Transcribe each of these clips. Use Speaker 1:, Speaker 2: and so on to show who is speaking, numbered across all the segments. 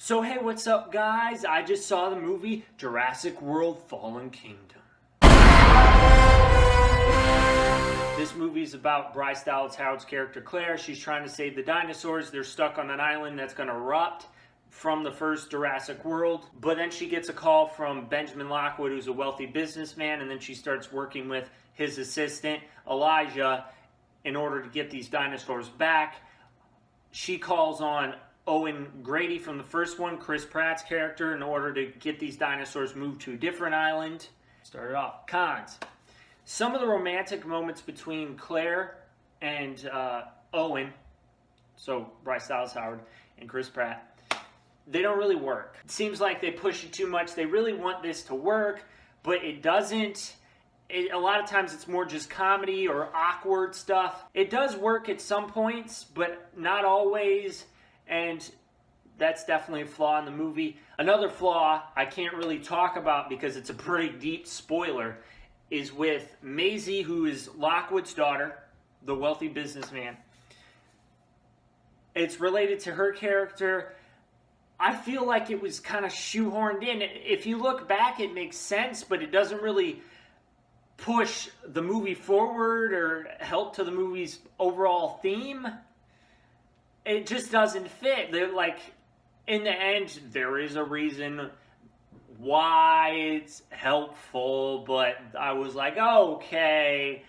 Speaker 1: So hey, what's up guys? I just saw the movie Jurassic World Fallen Kingdom. This movie is about Bryce Dallas Howard's character Claire. She's trying to save the dinosaurs. They're stuck on an island that's going to erupt from the first Jurassic World. But then she gets a call from Benjamin Lockwood, who's a wealthy businessman, and then she starts working with his assistant, Elijah, in order to get these dinosaurs back. She calls on Owen Grady from the first one, Chris Pratt's character, in order to get these dinosaurs moved to a different island. Started off. Cons. Some of the romantic moments between Claire and Owen, so Bryce Dallas Howard and Chris Pratt, they don't really work. It seems like they push it too much. They really want this to work, but it doesn't. A lot of times it's more just comedy or awkward stuff. It does work at some points, but not always. And that's definitely a flaw in the movie. Another flaw I can't really talk about because it's a pretty deep spoiler is with Maisie, who is Lockwood's daughter, the wealthy businessman. It's related to her character. I feel like it was kind of shoehorned in. If you look back, it makes sense, but it doesn't really push the movie forward or help to the movie's overall theme. It just doesn't fit. They're like, in the end, there is a reason why it's helpful, but I was like, okay,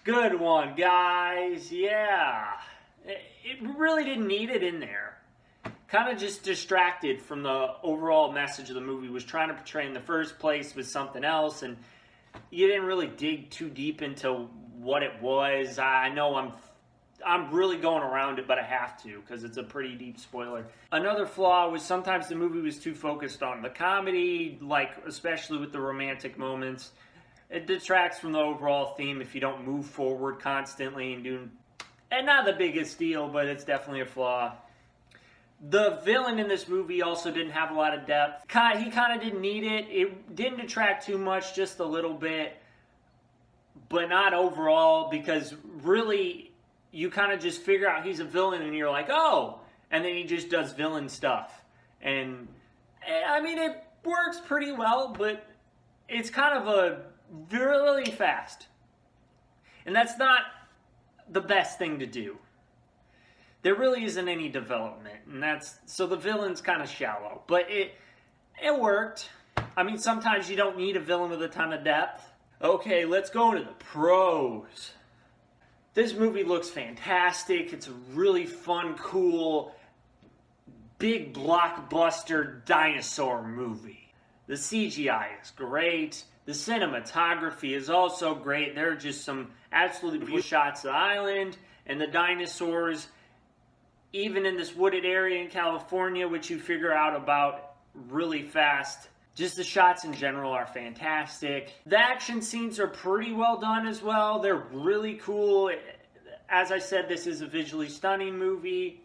Speaker 1: good one, guys. Yeah. It really didn't need it in there. Kind of just distracted from the overall message of the movie. Was trying to portray in the first place with something else, and you didn't really dig too deep into what it was. I know I'm really going around it, but I have to because it's a pretty deep spoiler. Another flaw was sometimes the movie was too focused on the comedy, like especially with the romantic moments. It detracts from the overall theme if you don't move forward constantly and not the biggest deal, but it's definitely a flaw. The villain in this movie also didn't have a lot of depth. He kind of didn't need it. It didn't detract too much, just a little bit, but not overall, because really you kind of just figure out he's a villain and you're like, oh, and then he just does villain stuff. And I mean, it works pretty well, but it's kind of a really fast. And that's not the best thing to do. There really isn't any development, and so the villain's kind of shallow, but it worked. I mean, sometimes you don't need a villain with a ton of depth. Okay, let's go into the pros. This movie looks fantastic. It's a really fun, cool, big blockbuster dinosaur movie. The CGI is great. The cinematography is also great. There are just some absolutely beautiful shots of the island and the dinosaurs. Even in this wooded area in California, which you figure out about really fast. Just the shots in general are fantastic. The action scenes are pretty well done as well. They're really cool. As I said, this is a visually stunning movie.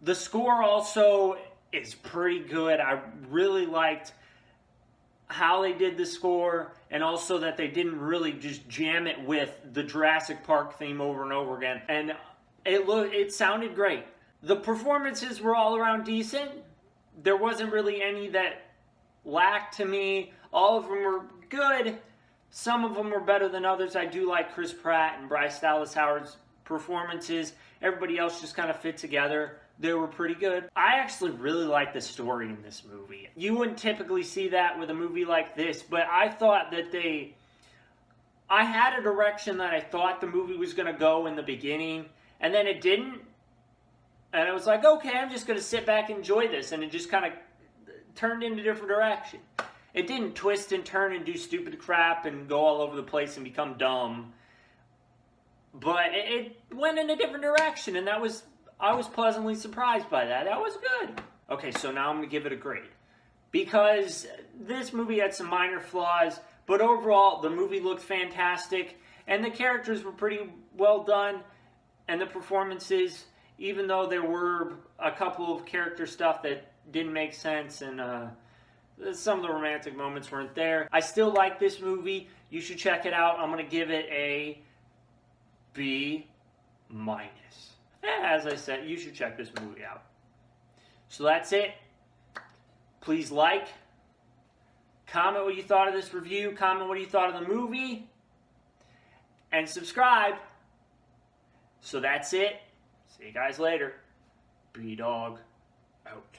Speaker 1: The score also is pretty good. I really liked how they did the score, and also that they didn't really just jam it with the Jurassic Park theme over and over again. And it sounded great. The performances were all around decent. There wasn't really any that lacked to me. All of them were good. Some of them were better than others. I do like Chris Pratt and Bryce Dallas Howard's performances. Everybody else just kind of fit together. They were pretty good. I actually really like the story in this movie. You wouldn't typically see that with a movie like this, but I thought that I had a direction that I thought the movie was going to go in the beginning, and then it didn't. And I was like, okay, I'm just going to sit back and enjoy this. And it just kind of turned in a different direction. It didn't twist and turn and do stupid crap and go all over the place and become dumb. But it went in a different direction. And I was pleasantly surprised by that. That was good. Okay, so now I'm going to give it a grade. Because this movie had some minor flaws. But overall, the movie looked fantastic. And the characters were pretty well done. And the performances, even though there were a couple of character stuff that didn't make sense and some of the romantic moments weren't there, I still like this movie. You should check it out. I'm going to give it a B-. As I said, you should check this movie out. So that's it. Please like, comment what you thought of this review, comment what you thought of the movie, and subscribe. So that's it. See you guys later. B-Dog out.